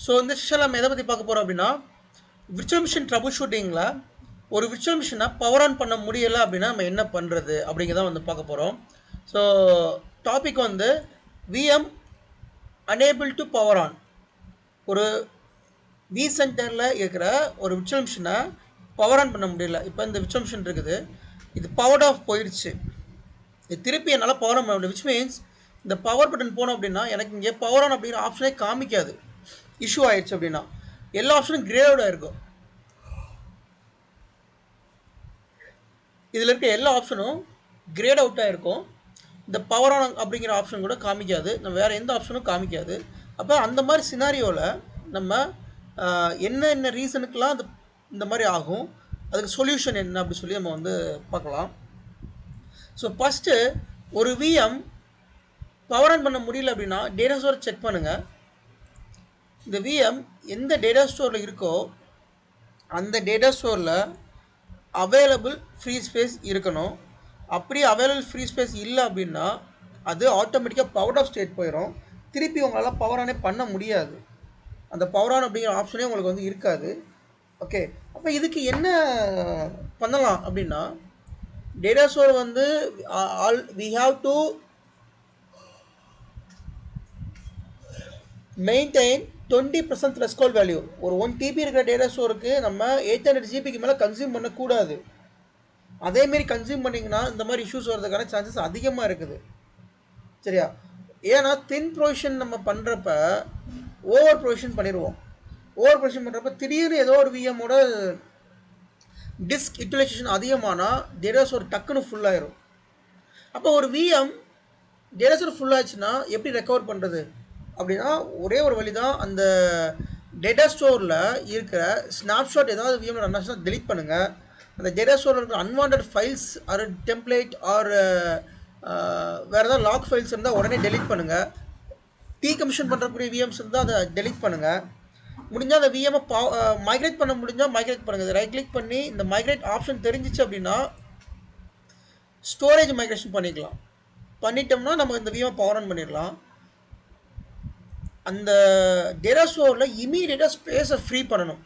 So இந்த செஷனில் நம்ம எதை பற்றி பார்க்க போகிறோம் அப்படின்னா விர்ச்சுவல் மிஷின் ட்ரபுள் ஷூட்டிங்கில் ஒரு விர்ச்சுவல் மிஷினை பவர் ஆன் பண்ண முடியலை அப்படின்னா நம்ம என்ன பண்ணுறது அப்படிங்கிறத வந்து பார்க்க போகிறோம். ஸோ டாபிக் வந்து VM enable to power on. ஒரு வி சென்டரில் இருக்கிற ஒரு விர்ச்சுவல் மிஷினை பவர் ஆன் பண்ண முடியல. இப்போ இந்த விர்ச்சுவல் மிஷின் இருக்குது, இது பவர் ஆஃப் போயிடுச்சு, இது திருப்பி என்னால் பவர் ஆன் பண்ண முடியும். விச் மீன்ஸ் இந்த பவர் பட்டன் போனோம் அப்படின்னா எனக்கு இங்கே பவர் ஆன் அப்படிங்கிற ஆப்ஷனே காமிக்காது. இஷ்யூ ஆயிடுச்சு அப்படின்னா எல்லா ஆப்ஷனும் கிரேடாக இருக்கும். இதில் இருக்க எல்லா ஆப்ஷனும் கிரேட் அவுட்டாக இருக்கும். இந்த பவர் ஆன் அப்படிங்கிற ஆப்ஷன் கூட காமிக்காது, நம்ம வேறு எந்த ஆப்ஷனும் காமிக்காது. அப்போ அந்த மாதிரி சினாரியோவில் நம்ம என்ன ரீசனுக்கெலாம் அது இந்த மாதிரி ஆகும், அதுக்கு சொல்யூஷன் என்ன அப்படி சொல்லி நம்ம வந்து பார்க்கலாம். ஸோ ஃபஸ்ட்டு ஒரு விஎம் பவர் ஆன் பண்ண முடியல அப்படின்னா டேட்டா ஸ்டோர் செக் பண்ணுங்கள். இந்த விஎம் எந்த டேட்டா ஸ்டோரில் இருக்கோ அந்த டேட்டா ஸ்டோரில் அவைலபிள் ஃப்ரீ ஸ்பேஸ் இருக்கணும். அப்படி அவைலபிள் ஃப்ரீ ஸ்பேஸ் இல்லை அப்படின்னா அது ஆட்டோமேட்டிக்காக பவர் ஆஃப் ஸ்டேட் போயிடும். திருப்பி உங்களால் பவர் ஆனே பண்ண முடியாது, அந்த பவர் ஆன் அப்படிங்கிற ஆப்ஷனே உங்களுக்கு வந்து இருக்காது. ஓகே, அப்போ இதுக்கு என்ன பண்ணலாம் அப்படின்னா டேட்டா ஸ்டோர் வந்து we have to maintain 20% threshold value. ஒரு 1 TB இருக்கிற டேட்டா ஸ்டோருக்கு நம்ம 800 GBக்கு மேலே கன்சியூம் பண்ணக்கூடாது. அதேமாரி கன்சியூம் பண்ணிங்கன்னா இந்த மாதிரி இஷ்யூஸ் வர்றதுக்கான சான்சஸ் அதிகமாக இருக்குது. சரியா? ஏன்னா தின் ப்ரொவிஷன் நம்ம பண்ணுறப்ப ஓவர் ப்ரொவிஷன் பண்ணிடுவோம். ஓவர் ப்ரொவிஷன் பண்ணுறப்ப திடீர்னு ஏதோ ஒரு விஎம்மோட டிஸ்க் யூட்டிலைசேஷன் அதிகமானால் டேட்டா ஸ்டோர் டக்குன்னு ஃபுல்லாயிரும். அப்போ ஒரு விஎம் டேட்டா ஸ்டோர் ஃபுல்லாகிடுச்சுன்னா எப்படி ரெக்கவர் பண்ணுறது அப்படின்னா ஒரே ஒரு வழி தான், அந்த டேட்டா ஸ்டோரில் இருக்கிற ஸ்னாப்ஷாட் ஏதாவது விஎம்ல ரன் ஆச்சுன்னா டெலிட் பண்ணுங்கள். அந்த டேட்டா ஸ்டோரில் இருக்கிற unwanted files or template or வேறு ஏதாவது லாக் ஃபைல்ஸ் இருந்தால் உடனே டெலிட் பண்ணுங்கள். டீகமிஷன் பண்ணுறக்கூடிய விஎம்ஸ் இருந்தால் அதை டெலிட் பண்ணுங்கள். முடிஞ்சால் அந்த விஎம்மை மைக்ரேட் பண்ண முடிஞ்சால் மைக்ரேட் பண்ணுங்கள். ரைட் கிளிக் பண்ணி இந்த மைக்ரேட் ஆப்ஷன் தெரிஞ்சிச்சு அப்படின்னா ஸ்டோரேஜ் மைக்ரேஷன் பண்ணிக்கலாம். பண்ணிட்டோம்னா நம்ம இந்த விஎம்மை பவர் ஆன் பண்ணிடலாம். அந்த டேட்டா ஸ்டோரில் இமீடியட்டாக ஸ்பேஸை ஃப்ரீ பண்ணணும்.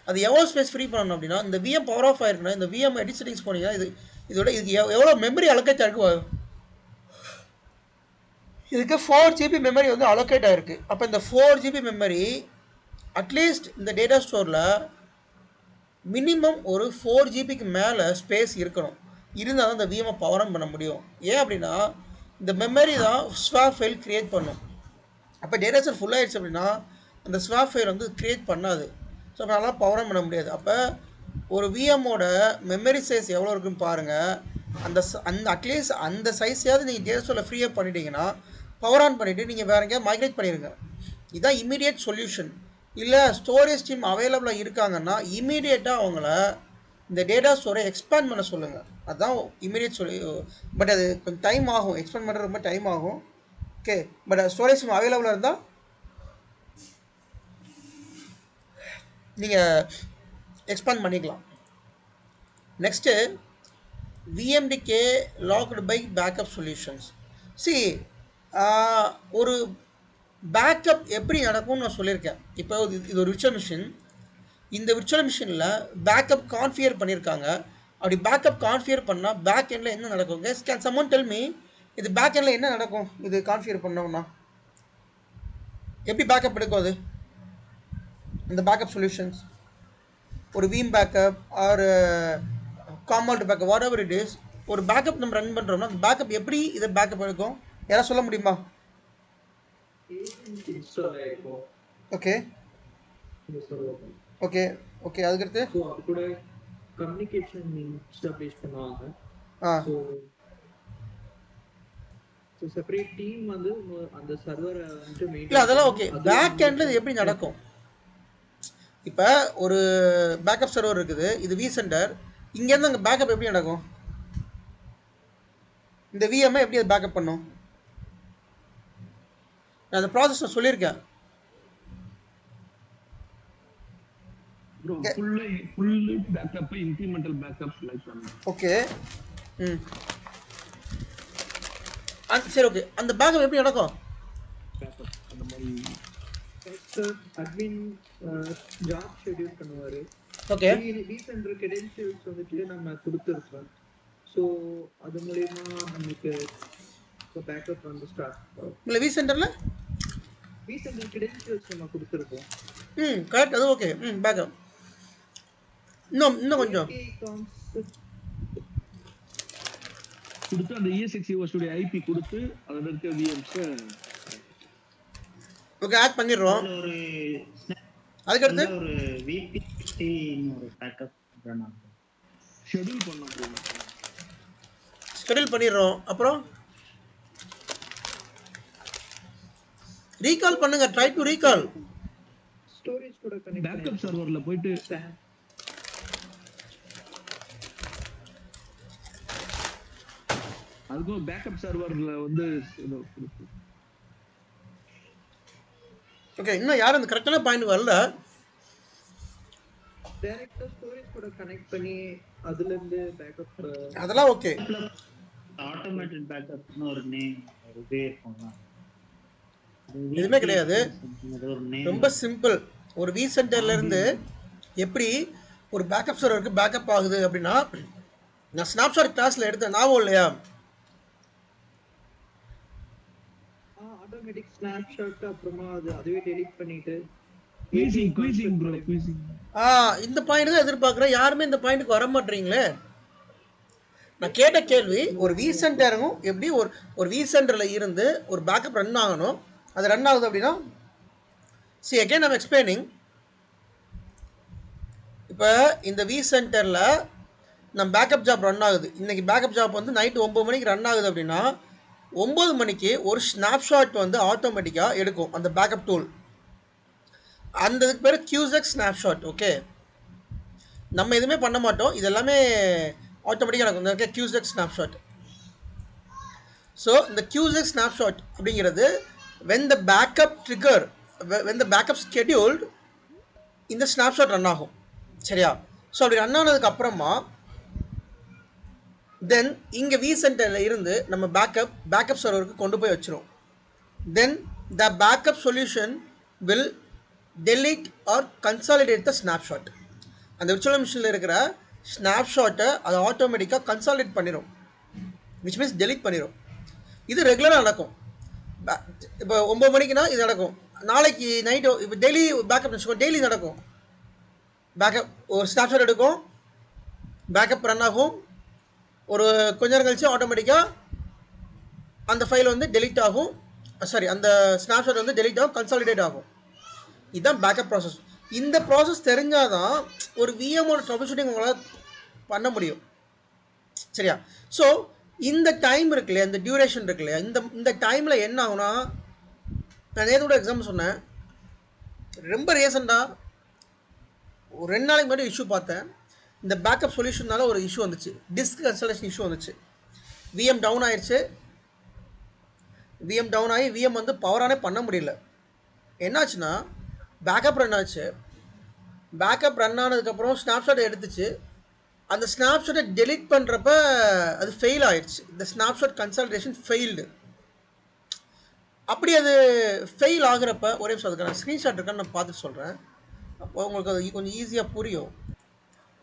அது எவ்வளோ ஸ்பேஸ் ஃப்ரீ பண்ணணும் அப்படின்னா இந்த விஎம் பவர் ஆஃப் ஆயிருக்குன்னா இந்த விஎம் எடிட் செட்டிங்ஸ் போனீங்கன்னா இதுக்கு எவ்வளோ மெமரி அலோகேட் ஆகிருக்கு, இதுக்கு 4 GB மெமரி வந்து அலோகேட் ஆகிருக்கு. அப்போ இந்த 4 GB மெமரி அட்லீஸ்ட் இந்த டேட்டா ஸ்டோரில் மினிமம் ஒரு 4 GBக்கு மேலே ஸ்பேஸ் இருக்கணும். இருந்தால் தான் இந்த விஎம்ஐ பவர் ஆன் பண்ண முடியும். ஏன் அப்படின்னா இந்த மெமரி தான் ஸ்வாப் ஃபைல் க்ரியேட் பண்ணும். அப்போ டேட்டா ஸ்டோர் ஃபுல்லாகிடுச்சு அப்படின்னா அந்த ஸ்வாப் ஃபைல் வந்து க்ரியேட் பண்ணாது. ஸோ அதனால் பவர் ஆன் பண்ண முடியாது. அப்போ ஒரு விஎம்மோட மெமரி சைஸ் எவ்வளோ இருக்குன்னு பாருங்கள். அந்த அட்லீஸ்ட் அந்த சைஸையாவது நீங்கள் டேட்டா ஸ்டோரில் ஃப்ரீயாக பண்ணிட்டீங்கன்னா பவர் ஆன் பண்ணிவிட்டு நீங்கள் வேறு எங்கேயாவது மைக்ரேட் பண்ணிடுங்க. இதுதான் இமீடியட் சொல்யூஷன். இல்லை ஸ்டோரேஜ் டீம் அவைலபிளாக இருக்காங்கன்னா இமீடியட்டாக அவங்கள இந்த டேட்டா ஸ்டோரை எக்ஸ்பேண்ட் பண்ண சொல்லுங்கள். அதுதான் இமீடியட் பட் அது கொஞ்சம் டைம் ஆகும், எக்ஸ்பேண்ட் பண்ணுறது ரொம்ப டைம் ஆகும். ஓகே, பட் ஸ்டோரேஜ் டீம் அவைலபிளாக இருந்தால் நீங்கள் எக்ஸ்பேண்ட் பண்ணிக்கலாம். Next VMDK locked by backup solutions. ஒரு பேக்கப் எப்படி நடக்கும்னு நான் சொல்லியிருக்கேன். இப்போ இது ஒரு விர்ச்சுவல் மிஷின், இந்த விர்ச்சுவல் மிஷினில் பேக்கப் கான்ஃபிகர் பண்ணியிருக்காங்க. அப்படி பேக்கப் கான்ஃபிகர் பண்ணால் பேக் எண்டில் என்ன நடக்கும்? கேன் சம்மன் டெல் மீ, இது பேக் எண்டில் என்ன நடக்கும்? இது கான்ஃபிகர் பண்ணோம்னா எப்படி பேக்கப் எடுக்கும்? அது இந்த பேக்கப் சொல்யூஷன்ஸ் ஒரு Veeam backup or Commvault backup whatever it is, ஒரு பேக்கப் நம்ம ரன் பண்ணுறோம்னா அந்த பேக்கப் எப்படி இதை பேக்கப் எடுக்கும்? யாராவது சொல்ல முடியுமா? ஓகே ஓகே ஓகே அதுக்கடுத்து கம்யூனிகேஷன் எஸ்டாப்லிஷ் பண்ணுவாங்க. ஸோ செப்பரேட் டீம் வந்து அந்த சர்வரை வந்து மெயின்டைன். இல்லை அதெல்லாம் ஓகே. பேக் எண்டில் இது எப்படி நடக்கும்? இப்போ ஒரு பேக்கப் சர்வர் இருக்குது, இது வி சென்டர். இங்கேருந்து அங்கே பேக்கப் எப்படி நடக்கும்? இந்த விஎம்ஐ எப்படி அது பேக்கப் பண்ணும்? நான் அந்த ப்ராசஸ் நான் சொல்லியிருக்கேன். ஓகே சரி ஓகே. அந்த பேக்கப் எப்படி நடக்கும்? அட்மின் ஜாப் ஷெட்யூல் பண்ணுவாரு. ஓகே. vCenter credentials வந்துட்டு நம்ம கொடுத்துருக்கோம். ஸோ அது மூலியமா நமக்கு பேக்கப் வந்து ஸ்டார்ட் ஆகும். இல்லை vCenterல vCenter credentials நம்ம கொடுத்துருக்கோம். கரெக்ட், அது ஓகே. பேக்கப் இன்னும் கொஞ்சம் API concept கொடுத்து அந்த ESXi ஹோஸ்டுடைய ஐபி கொடுத்து அதுல இருக்க VMs ஓகே ஆட் பண்ணிடுறோம். ஒரு அதுக்கடுத்து ஒரு VPC ஒரு பேக்கப் ரன் ஆகும். ஷெட்யூல் பண்ணோம். ஷெட்யூல் பண்ணிடுறோம். அப்புறம் ரீகால் பண்ணுங்க, ட்ரை டு ரீகால். ஸ்டோரேஜ் கூட கனெக்ட் பேக்கப் சர்வர்ல போயிட்டு அதுக்கும் பேக்கப் சர்வர்ல வந்து ஓகே, இன்னும் யாரும் அந்த கரெக்டான பாயிண்ட் வரல. டைரக்டா ஸ்டோரேஜ் கூட கனெக்ட் பண்ணி அதுல இருந்து பேக்கப் அதெல்லாம் ஓகே. ஆட்டோமேட்டட் பேக்கப்னு ஒரு நேம் ஒரு பேர் இருக்கும்ல, எதுவுமே கிடையாது. ஒரு நேம் ரொம்ப சிம்பிள். ஒரு vCenterல இருந்து எப்படி ஒரு பேக்கப் சர்வருக்கு பேக்கப் ஆகுது அப்படின்னா, நான் ஸ்னாப்ஷாட் கிளாஸ்ல எடுத்த ஞாபகம் இல்லையா? ஆட்டோமேட்டிக் ஸ்னாப்ஷாட் அப்புறமா அதுவே டெலீட் பண்ணிட்டு குயிசிங் ப்ரோ குயிசிங். இந்த பாயிண்ட் தான் எதிர்பார்க்குறேன். யாருமே இந்த பாயிண்ட்டுக்கு வர மாட்டீங்களே. நான் கேட்ட கேள்வி, ஒரு vCenterக்கும் எப்படி ஒரு vCenterல இருந்து ஒரு பேக்கப் ரன் ஆகணும். அது ரன் ஆகுது அப்படின்னா, see again I'm explaining. இப்போ இந்த vCenterல நம்ம பேக்கப் ஜாப் ரன் ஆகுது. இன்னைக்கு பேக்கப் ஜாப் வந்து நைட்டு 9 மணிக்கு ரன் ஆகுது அப்படின்னா 9 மணிக்கு ஒரு ஸ்னாப்ஷாட் வந்து ஆட்டோமேட்டிக்காக எடுக்கும் அந்த பேக்கப் டூல். அந்த இதுக்கு பேர் QSX ஸ்னாப்ஷாட். ஓகே, நம்ம எதுவுமே பண்ண மாட்டோம், இது எல்லாமே ஆட்டோமேட்டிக்காக நடக்கும். Okay, QSX snapshot. ஸோ இந்த QSX ஸ்னாப்ஷாட் அப்படிங்கிறது when the backup trigger, when the backup scheduled, இந்த ஸ்னாப்ஷாட் ரன் ஆகும். சரியா? ஸோ அப்படி ரன் ஆனதுக்கு அப்புறமா தென் இங்கே vCenterல இருந்து நம்ம பேக்கப் சர்வருக்கு கொண்டு போய் வச்சிரும். Then the backup solution will delete or consolidate the snapshot. அந்த விர்ச்சுவல் மிஷினில் இருக்கிற ஸ்னாப்ஷாட்டை அது ஆட்டோமேட்டிக்காக கன்சாலிடேட் பண்ணிடும், விச் மீன்ஸ் delete பண்ணிடும். இது ரெகுலராக நடக்கும். இப்போ 9 மணிக்குனா இது நடக்கும். நாளைக்கு நைட்டு இப்போ டெய்லி பேக்கப் வச்சுக்கோ, டெய்லி நடக்கும். பேக்கப் ஒரு ஸ்னாப்ஷாட் எடுக்கும், பேக்கப் ரன் ஆகும். ஒரு கொஞ்ச நேரம் கழிச்சு ஆட்டோமேட்டிக்காக அந்த ஃபைல் வந்து delete ஆகும். சாரி, அந்த ஸ்னாப்ஷாட் வந்து delete ஆகும், கன்சாலிடேட் ஆகும். இதுதான் பேக்கப் ப்ராசஸ். இந்த ப்ராசஸ் தெரிஞ்சால் தான் ஒரு விஎம்மோட ட்ரபிள் ஷூட்டிங் உங்களால் பண்ண முடியும். சரியா? ஸோ இந்த டைம் இருக்கு இல்லையா, இந்த டியூரேஷன் இருக்கு இல்லையா, இந்த டைமில் என்ன ஆகுனா, நான் நேற்றோட எக்ஸாம்பிள் சொன்னேன். ரொம்ப ரீசெண்டாக ஒரு 2 நாளைக்கு முன்னாடி இஷ்யூ பார்த்தேன். இந்த பேக்கப் சொல்யூஷனால ஒரு இஷ்யூ வந்துச்சு, டிஸ்க் கன்சல்டேஷன் இஷ்யூ வந்துச்சு. விஎம் டவுன் ஆயிடுச்சு. விஎம் டவுன் ஆகி விஎம் வந்து பவரானே பண்ண முடியல. என்னாச்சுன்னா பேக்கப் ரன் ஆச்சு. பேக்கப் ரன் ஆனதுக்கப்புறம் ஸ்னாப்ஷாட் எடுத்துச்சு. அந்த ஸ்னாப்ஷாட்டை டெலிட் பண்ணுறப்ப அது ஃபெயில் ஆயிடுச்சு. இந்த ஸ்னாப்ஷாட் கன்சல்டேஷன் ஃபெயில்டு. அப்படி அது ஃபெயில் ஆகுறப்ப ஒரே நிமிஷம் அதுக்கான ஸ்க்ரீன்ஷாட் இருக்கான்னு நான் பார்த்துட்டு சொல்கிறேன். அப்போ உங்களுக்கு அது கொஞ்சம் ஈஸியாக புரியும்.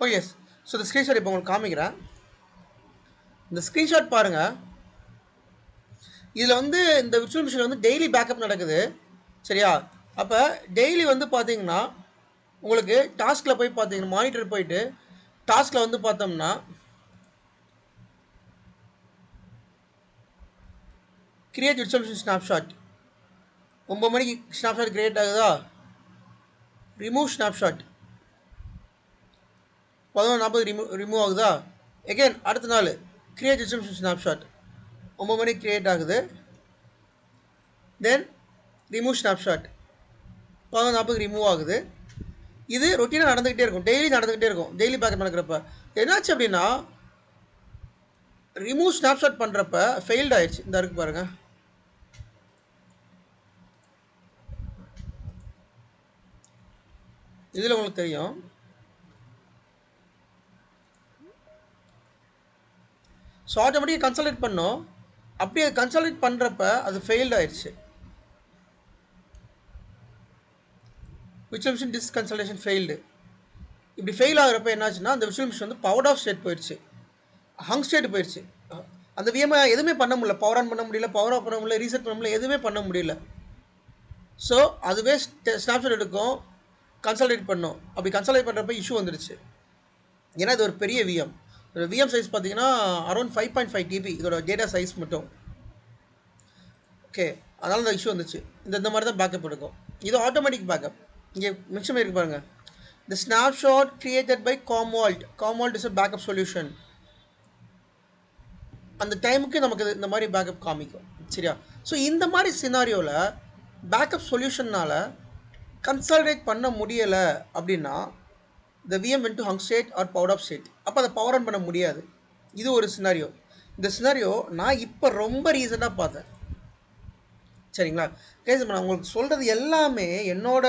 ஓகே, ஸோ இந்த ஸ்க்ரீன்ஷாட் இப்போ உங்களுக்கு காமிக்கிறேன். இந்த ஸ்க்ரீன்ஷாட் பாருங்கள். இதில் வந்து இந்த விர்ச்சுவல் மிஷினில் வந்து டெய்லி பேக்கப் நடக்குது. சரியா? அப்போ டெய்லி வந்து பார்த்தீங்கன்னா உங்களுக்கு டாஸ்கில் போய் பார்த்தீங்கன்னா மானிட்டர் போயிட்டு டாஸ்கில் வந்து பார்த்தோம்னா கிரியேட் விர்ச்சுவல் மிஷின் ஸ்னாப்ஷாட் 9 மணிக்கு ஸ்னாப்ஷாட் கிரியேட் ஆகுதா? ரிமூவ் ஸ்னாப்ஷாட் 11:40 ரிமூவ் ஆகுதா? எகெயின் அடுத்த நாள் கிரியேட் விர்ச்சுவல் மிஷின் ஸ்னாப்ஷாட் 9 மணிக்கு கிரியேட் ஆகுது. தென் ரிமூவ் ஸ்னாப்ஷாட் 11:40 ரிமூவ் ஆகுது. இது ரொட்டீனாக நடந்துக்கிட்டே இருக்கும், டெய்லி நடந்துக்கிட்டே இருக்கும். டெய்லி பேக்கப் நடக்கிறப்ப என்னாச்சு அப்படின்னா ரிமூவ் ஸ்னாப்ஷாட் பண்ணுறப்ப ஃபெயில்ட் ஆயிடுச்சு. இந்த இருக்கு பாருங்கள். இதில் உங்களுக்கு தெரியும். ஸோ ஆட்டோமேட்டிக்காக கன்சல்டேட் பண்ணோம். அப்படி அது கன்சல்டேட் பண்ணுறப்ப அது ஃபெயில்ட் ஆயிடுச்சு. Virtual machine disk consultation failed. இப்படி ஃபெயில் ஆகிறப்ப என்னாச்சுன்னா அந்த விர்ச்சுவல் மிஷின் வந்து பவர் ஆஃப் ஸ்டேட் போயிடுச்சு, ஹங் ஸ்டேட் போயிடுச்சு. அந்த விஎம்ஐ எதுவுமே பண்ண முடியல, பவர் ஆன் பண்ண முடியல, பவர் ஆஃப் பண்ண முடியல, ரீசெட் பண்ண முடியல, எதுவுமே பண்ண முடியல. ஸோ அதுவே ஸ்னாப்ஷாட் எடுக்கும், கன்சல்டேட் பண்ணும். அப்படி கன்சல்டேட் பண்ணுறப்ப இஷ்யூ வந்துடுச்சு. ஏன்னா இது ஒரு பெரிய விஎம். விஎம் சைஸ் பார்த்தீங்கன்னா அரௌண்ட் 5.5 TB இதோட டேட்டா சைஸ் மட்டும். ஓகே, அதனால இந்த இஷ்யூ வந்துச்சு. இந்த மாதிரி தான் பேக்கப் எடுக்கும். இது ஆட்டோமேட்டிக் பேக்கப். இங்கே மிச்சம் இருக்கு பாருங்க. The snapshot created by Commvault. Commvault is a backup solution. அந்த டைமுக்கு நமக்கு இந்த மாதிரி பேக்கப் காமிக்கும். சரியா? ஸோ இந்த மாதிரி சினாரியோவில் பேக்கப் சொல்யூஷனால் கன்சாலிடேட் பண்ண முடியலை அப்படின்னா the VM went to hung state or power off state. அப்போ அதை பவர் ஆன் பண்ண முடியாது. இது ஒரு சினாரியோ. இந்த சினாரியோ நான் இப்போ ரொம்ப ரீசெண்டாக பார்த்தேன். சரிங்களா? கேஸ் நான் உங்களுக்கு சொல்கிறது எல்லாமே என்னோட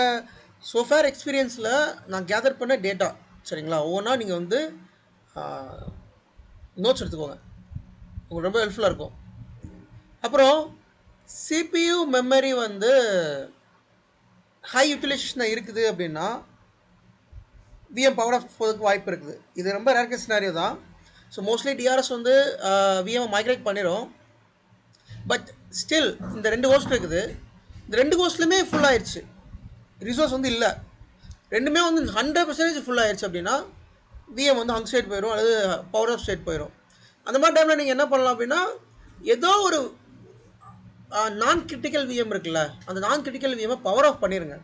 சோஃபேர் எக்ஸ்பீரியன்ஸில் நான் கேதர் பண்ண டேட்டா. சரிங்களா? ஒவ்வொன்றா நீங்கள் வந்து நோட்ஸ் எடுத்துக்கோங்க, உங்களுக்கு ரொம்ப ஹெல்ப்ஃபுல்லாக இருக்கும். அப்புறம் CPU மெமரி வந்து ஹை யூட்டிலைசேஷனாக இருக்குது அப்படின்னா விஎம் பவர் ஆஃப் போகிறதுக்கு வாய்ப்பு இருக்குது. இது ரொம்ப ரேர் கேஸ் சினாரியோ தான். ஸோ மோஸ்ட்லி டிஆர்எஸ் வந்து விஎம் மைக்ரேட் பண்ணிடும். பட் ஸ்டில் இந்த 2 ஹோஸ்ட் இருக்குது, இந்த 2 ஹோஸ்ட்லையுமே ஃபுல் ஆயிடுச்சு, ரிசோர்ஸ் வந்து இல்லை, ரெண்டுமே வந்து 100% ஃபுல் ஆயிடுச்சு அப்படின்னா விஎம் வந்து ஹங் ஸ்டேட் போயிடும் அல்லது பவர் ஆஃப் ஸ்டேட் போயிடும். அந்த மாதிரி டைமில் நீங்கள் என்ன பண்ணலாம் அப்படின்னா ஏதோ ஒரு நான் கிரிட்டிக்கல் விஎம் இருக்குல்ல, அந்த நான் கிரிட்டிக்கல் விஎம்மை பவர் ஆஃப் பண்ணிடுங்க,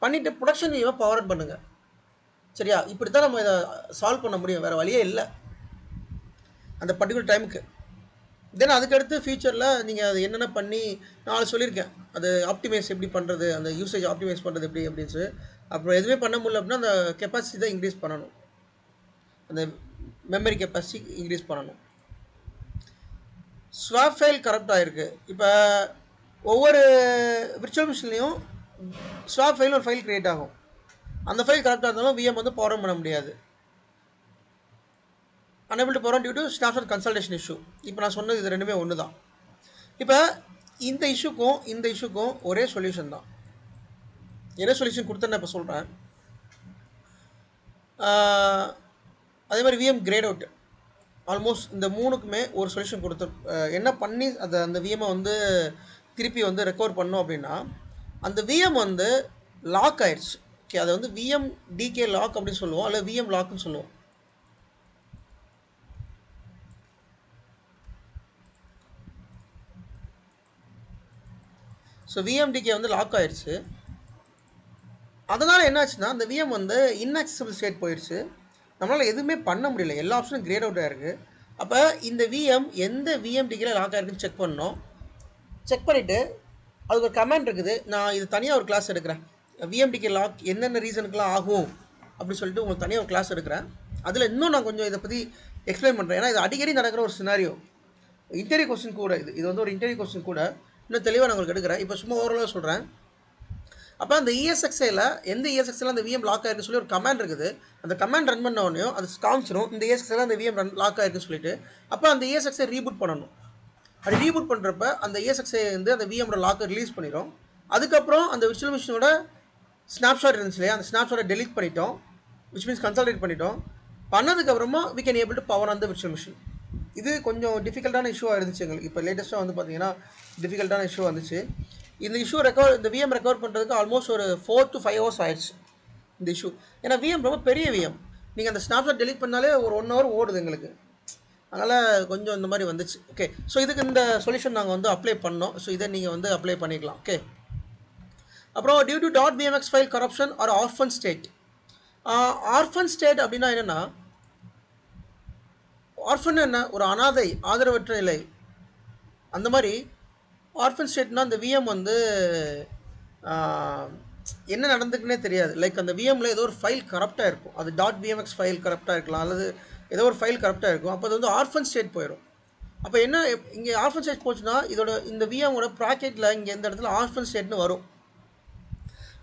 பண்ணிவிட்டு ப்ரொடக்ஷன் விஎம்மை பவர் ஆன் பண்ணுங்கள். சரியா? இப்படி தான் நம்ம இதை சால்வ் பண்ண முடியும், வேறு வழியே இல்லை அந்த பர்டிகுலர் டைமுக்கு. தென் அதுக்கடுத்து ஃபியூச்சரில் நீங்கள் அது என்னென்ன பண்ணி நான் சொல்லியிருக்கேன், அது ஆப்டிமைஸ் எப்படி பண்ணுறது, அந்த யூசேஜ் ஆப்டிமைஸ் பண்ணுறது எப்படி அப்படின்னு சொல்லி. அப்புறம் எதுவுமே பண்ண முடியல அப்படின்னா அந்த கெப்பாசிட்டி தான் இன்க்ரீஸ் பண்ணணும், அந்த மெமரி கெப்பாசிட்டி இன்க்ரீஸ் பண்ணணும். ஸ்வாப் ஃபைல் கரப்ட் ஆகிருக்கு. இப்போ ஒவ்வொரு விர்ச்சுவல் மிஷின்லேயும் ஸ்வாப் ஃபைல் ஒரு ஃபைல் க்ரியேட் ஆகும். அந்த ஃபைல் கரெக்டாக இருந்தாலும் விஎம் வந்து பவர் ஆன் பண்ண முடியாது. unable to power on due to snapshot consolidation issue. இப்போ நான் சொன்னது இது ரெண்டுமே ஒன்று தான். இப்போ இந்த இஷ்யூக்கும் ஒரே சொல்யூஷன் தான். என்ன சொல்யூஷன் கொடுத்தேன்னு நான் இப்போ சொல்கிறேன். அதே மாதிரி விஎம் கிரேட் அவுட் ஆல்மோஸ்ட் இந்த 3க்குமே ஒரு சொல்யூஷன் கொடுத்து என்ன பண்ணி அந்த விஎம்ஐ வந்து திருப்பி வந்து ரெக்கவர் பண்ணோம் அப்படின்னா அந்த விஎம் வந்து லாக் ஆயிடுச்சு. ஓகே, அதை வந்து விஎம் டிகே லாக் அப்படின்னு சொல்லுவோம், அல்லது விஎம் லாக்னு சொல்லுவோம். ஸோ விஎம்டிகே வந்து லாக் ஆயிடுச்சு. அதனால் என்னாச்சுன்னா அந்த விஎம் வந்து இன்ஆக்சசிபிள் ஸ்டேட் போயிடுச்சு, நம்மளால் எதுவுமே பண்ண முடியல, எல்லா ஆப்ஷனும் கிரேட் அவுட் ஆகிருக்கு. அப்போ இந்த விஎம் எந்த விஎம்டிகேல லாக் ஆகிருக்குன்னு செக் பண்ணோம். செக் பண்ணிவிட்டு அதுக்கு ஒரு கமெண்ட் இருக்குது, நான் இது தனியாக ஒரு கிளாஸ் எடுக்கிறேன், விஎம்டிகே லாக் என்னென்ன ரீசனுக்குலாம் ஆகும் அப்படின்னு சொல்லிட்டு உங்களுக்கு தனியாக ஒரு கிளாஸ் எடுக்கிறேன். அதில் இன்னும் நான் கொஞ்சம் இதை பற்றி எக்ஸ்பிளைன் பண்ணுறேன். ஏன்னா இது அடிக்கடி நடக்கிற ஒரு சினாரியோ, இன்டர்வியூ கொஸ்டின் கூட, இது வந்து ஒரு இன்டர்வியூ கொஸ்டின் கூட, இன்னும் தெளிவாக நான் உங்களுக்கு எடுக்கிறேன். இப்போ சும்மா ஓரளவு சொல்கிறேன். அப்போ அந்த ESXiல் எந்த ESXiல் அந்த விஎம் லாக் ஆகிருக்குன்னு சொல்லி ஒரு கமெண்ட் இருக்குது. அந்த கமெண்ட் ரன் பண்ண உடனே அது காமிச்சிடும் இந்த ESXiல் அந்த விஎம் லாக் ஆகிருக்குன்னு சொல்லிட்டு. அப்போ அந்த ESXை ரீபூட் பண்ணணும். அப்படி ரீபூட் பண்ணுறப்ப அந்த ESXை வந்து அந்த விஎம்மோட லாக்கை ரிலீஸ் பண்ணிடும். அதுக்கப்புறம் அந்த விர்ச்சுவல் மிஷினோட ஸ்னாப்ஷாட் இருந்துச்சு இல்லையா, அந்த ஸ்னாப்ஷாட்டை டெலிட் பண்ணிட்டோம், விச் மீன்ஸ் கன்சாலிடேட் பண்ணிட்டோம். பண்ணதுக்கப்புறமா we can able to power on the virtual machine. இது கொஞ்சம் டிஃபிகல்ட்டான இஷ்யூவாக இருந்துச்சு எங்களுக்கு. இப்போ லேட்டஸ்ட்டாக வந்து பார்த்தீங்கன்னா டிஃபிகல்ட்டான இஷ்யூ வந்துச்சு. இந்த இஷ்யூ இந்த விஎம் ரெக்கவர் பண்ணுறதுக்கு ஆல்மோஸ்ட் ஒரு 4 to 5 hours ஆயிடுச்சு இந்த இஷ்யூ. ஏன்னா விஎம் ரொம்ப பெரிய விஎம், நீங்கள் அந்த ஸ்னாப்ஷாட் டெலிட் பண்ணாலே ஒரு 1 hour ஓடுது எங்களுக்கு. அதனால் கொஞ்சம் இந்த மாதிரி வந்துச்சு. ஓகே, ஸோ இதுக்கு இந்த சொல்யூஷன் நாங்கள் வந்து அப்ளை பண்ணோம். ஸோ இதை நீங்கள் வந்து அப்ளை பண்ணிக்கலாம். ஓகே, அப்புறம் due to .bmx file corruption or orphan state. Orphan state அப்படின்னா என்னென்னா, ஆர்ஃபன் என்ன, ஒரு அனாதை, ஆதரவற்ற நிலை. அந்த மாதிரி ஆர்ஃபன் ஸ்டேட்னா அந்த விஎம் வந்து என்ன நடந்துக்குன்னே தெரியாது. லைக் அந்த விஎம்மில் ஏதோ ஒரு ஃபைல் கரப்டாக இருக்கும், அது .bmx ஃபைல் கரப்டாக இருக்கலாம், அல்லது ஏதோ ஒரு ஃபைல் கரப்டாக இருக்கும். அப்போ அது வந்து ஆர்ஃபன் ஸ்டேட் போயிடும். அப்போ என்ன, இங்கே ஆர்ஃபன் ஸ்டேட் போச்சுன்னா இந்த விஎம்மோட ப்ராக்கெட்டில் இங்கே இந்த இடத்துல ஆர்ஃபன் ஸ்டேட்னு வரும்.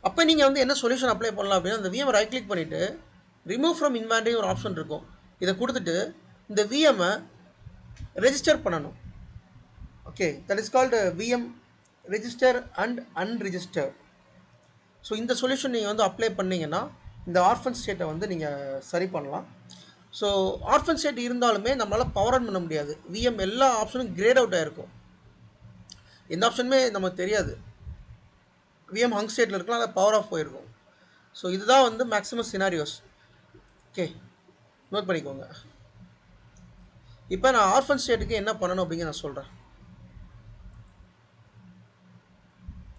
அப்போ நீங்கள் வந்து என்ன சொல்யூஷன் அப்ளை பண்ணலாம் அப்படின்னா, அந்த விஎம் ரைட் கிளிக் பண்ணிவிட்டு ரிமூவ் ஃப்ரம் இன்வென்டரி ஒரு ஆப்ஷன் இருக்கும், இதை கொடுத்துட்டு இந்த விஎம்மை ரெஜிஸ்டர் பண்ணணும். Okay, that is called VM register and unregistered. So இந்த சொல்யூஷன் நீங்கள் வந்து அப்ளை பண்ணிங்கன்னா இந்த ஆர்ஃபன் ஸ்டேட்டை வந்து நீங்கள் சரி பண்ணலாம். ஸோ ஆர்ஃபன் ஸ்டேட் இருந்தாலுமே நம்மளால் பவர் ஆன் பண்ண முடியாது. விஎம் எல்லா ஆப்ஷனும் கிரேட் அவுட் ஆகிருக்கும், எந்த ஆப்ஷனுமே நமக்கு தெரியாது. விஎம் ஹங் ஸ்டேட்டில் இருக்கலாம், அதை பவர் ஆஃப் போயிருக்கும். ஸோ இதுதான் வந்து மேக்ஸிமம் சினாரியோஸ். ஓகே, நோட் பண்ணிக்கோங்க. இப்போ நான் ஆர்ஃபன் ஸ்டேட்டுக்கு என்ன பண்ணணும் அப்படிங்க நான் சொல்கிறேன்.